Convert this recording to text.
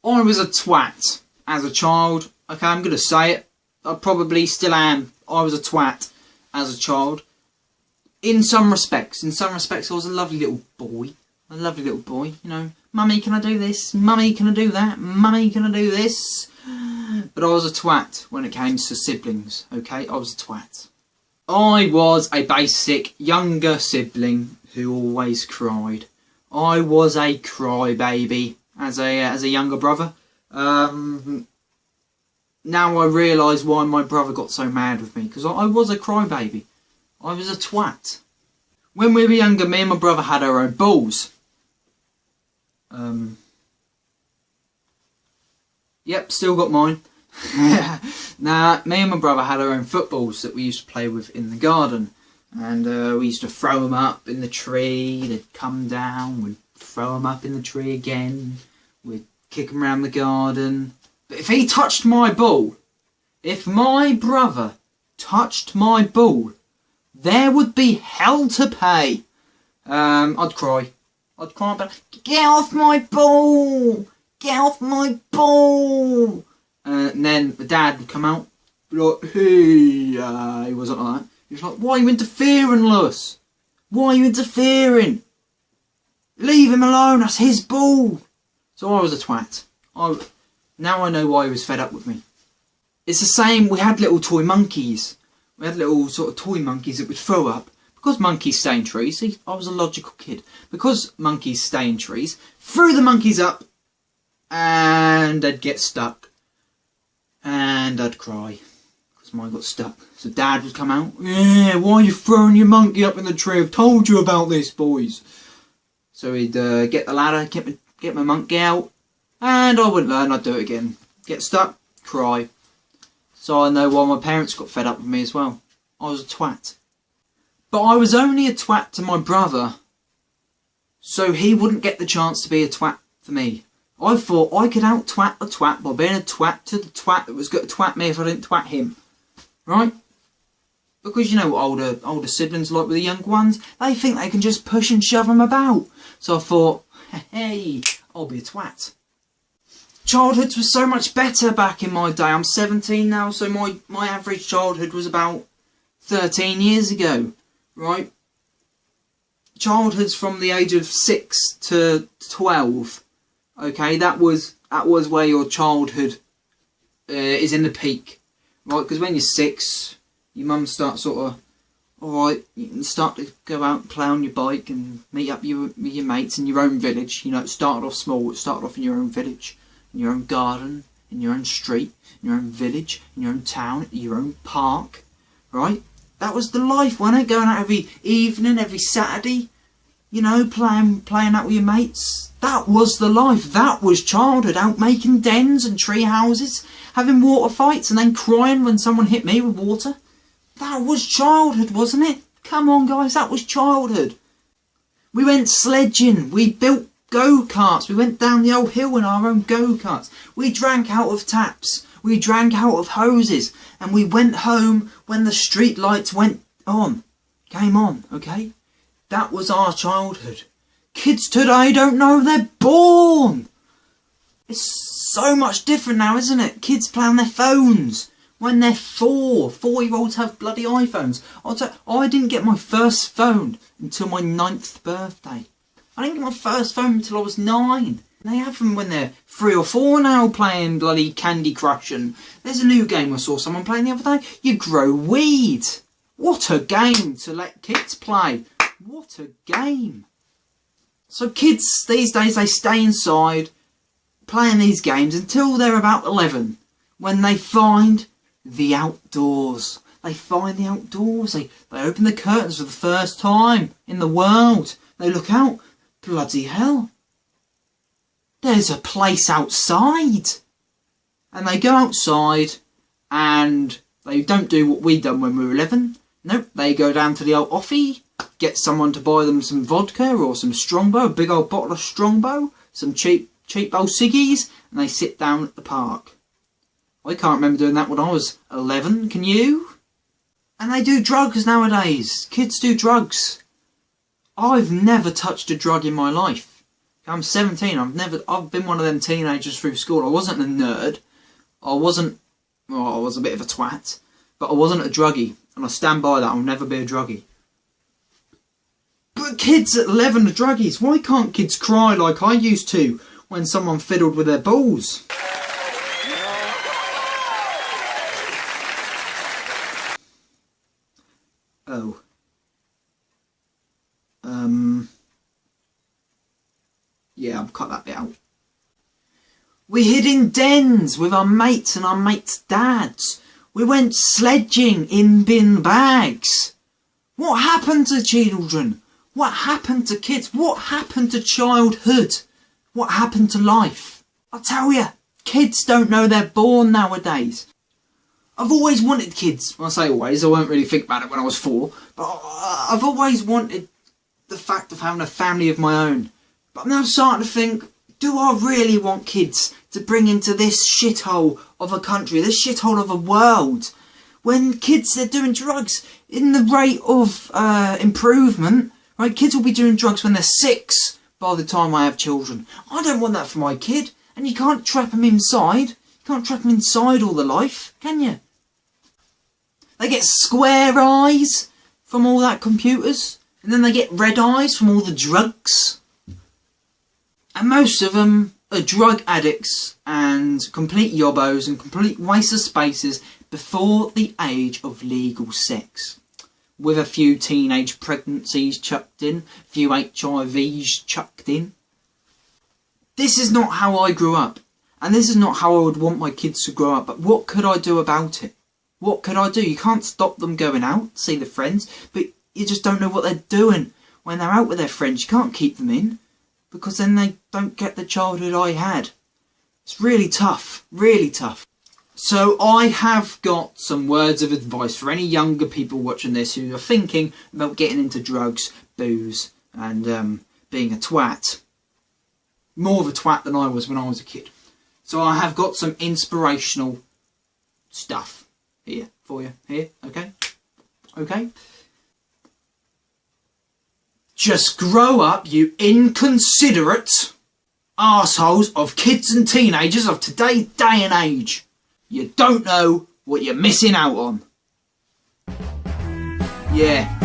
I was a twat as a child. Okay, I'm going to say it. I probably still am. I was a twat as a child. In some respects. I was a lovely little boy. You know, Mummy, can I do this? Mummy, can I do that? Mummy, can I do this? But I was a twat when it came to siblings. Okay, I was a twat. I was a basic younger sibling who always cried. I was a crybaby as a younger brother. Now I realise why my brother got so mad with me, because I was a crybaby. I was a twat. When we were younger, me and my brother had our own balls. Yep, still got mine. Now, me and my brother had our own footballs that we used to play with in the garden. And we used to throw them up in the tree, they'd come down, we'd throw them up in the tree again, we'd kick them around the garden. But if he touched my ball, if my brother touched my ball, there would be hell to pay. I'd cry, but get off my ball! Get off my ball! And then the dad would come out, be like, hey, he wasn't like that. He was like, why are you interfering, Lewis? Why are you interfering? Leave him alone, that's his ball. So I was a twat. Now I know why he was fed up with me. It's the same, we had little toy monkeys. We had little sort of toy monkeys that would throw up. Because monkeys stay in trees, see, I was a logical kid. Because monkeys stay in trees, threw the monkeys up, and they'd get stuck. And I'd cry. Because mine got stuck. So Dad would come out, yeah, why are you throwing your monkey up in the tree? I've told you about this, boys. So he'd get the ladder, get my monkey out, and I wouldn't learn, I'd do it again. Get stuck, cry. So I know why my parents got fed up with me as well. I was a twat. But I was only a twat to my brother, so he wouldn't get the chance to be a twat for me. I thought I could out-twat the twat by being a twat to the twat that was going to twat me if I didn't twat him. Right? Because you know what older siblings like with the younger ones? They think they can just push and shove them about. So I thought, hey, I'll be a twat. Childhoods was so much better back in my day. I'm 17 now, so my average childhood was about 13 years ago. Right? Childhoods from the age of 6 to 12. Okay, that was where your childhood is in the peak, right? Because when you're 6, your mum starts sort of, alright, you can start to go out and play on your bike and meet up with your mates in your own village. You know, it started off small, it started off in your own village, in your own garden, in your own street, in your own village, in your own town, in your own park, right? That was the life, wasn't it? Going out every evening, every Saturday, you know, playing out with your mates. That was the life. That was childhood. Out making dens and tree houses, having water fights and then crying when someone hit me with water. That was childhood, wasn't it? Come on, guys, that was childhood. We went sledging. We built go-karts. We went down the old hill in our own go-karts. We drank out of taps. We drank out of hoses. And we went home when the street lights went on. Came on, okay? That was our childhood. Kids today don't know they're born. It's so much different now, isn't it? Kids play on their phones when they're 4. 4-year-olds have bloody iPhones. I didn't get my first phone until my 9th birthday. I didn't get my first phone until I was 9. They have them when they're 3 or 4 now, playing bloody Candy Crush. And there's a new game I saw someone playing the other day. You grow weed. What a game to let kids play. What a game. So kids these days, they stay inside playing these games until they're about 11, when they find the outdoors. They find the outdoors. They open the curtains for the first time in the world. They look out. Bloody hell. There's a place outside. And they go outside and they don't do what we done when we were 11. Nope, they go down to the old offie, get someone to buy them some vodka or some Strongbow, a big old bottle of Strongbow, some cheap old ciggies, and they sit down at the park. I can't remember doing that when I was 11, can you? And they do drugs nowadays. Kids do drugs. I've never touched a drug in my life. I'm 17. I've been one of them teenagers through school. I wasn't a nerd. I was a bit of a twat, but I wasn't a druggie, and I stand by that. I'll never be a druggie. But kids at 11 are druggies. Why can't kids cry like I used to when someone fiddled with their balls? Oh. Yeah, I've cut that bit out. We hid in dens with our mates and our mates' dads. We went sledging in bin bags. What happened to children? What happened to kids? What happened to childhood? What happened to life? I tell you, kids don't know they're born nowadays. I've always wanted kids. When I say always, I won't really think about it when I was 4. But I've always wanted the fact of having a family of my own. But I'm now starting to think, do I really want kids to bring into this shithole of a country, this shithole of a world? When kids, they're doing drugs in the rate of improvement, right? Kids will be doing drugs when they're 6 by the time I have children. I don't want that for my kid. And you can't trap them inside. You can't trap them inside all the life, can you? They get square eyes from all that computers. And then they get red eyes from all the drugs. And most of them are drug addicts and complete yobbos and complete waste of spaces before the age of legal sex. With a few teenage pregnancies chucked in, a few HIVs chucked in. This is not how I grew up. And this is not how I would want my kids to grow up. But what could I do about it? What could I do? You can't stop them going out, see their friends, but you just don't know what they're doing when they're out with their friends. You can't keep them in, because then they don't get the childhood I had. It's really tough, really tough. So I have got some words of advice for any younger people watching this who are thinking about getting into drugs, booze, and being a twat. More of a twat than I was when I was a kid. So I have got some inspirational stuff here for you. Here, okay? Okay? Just grow up, you inconsiderate arseholes of kids and teenagers of today's day and age. You don't know what you're missing out on. Yeah.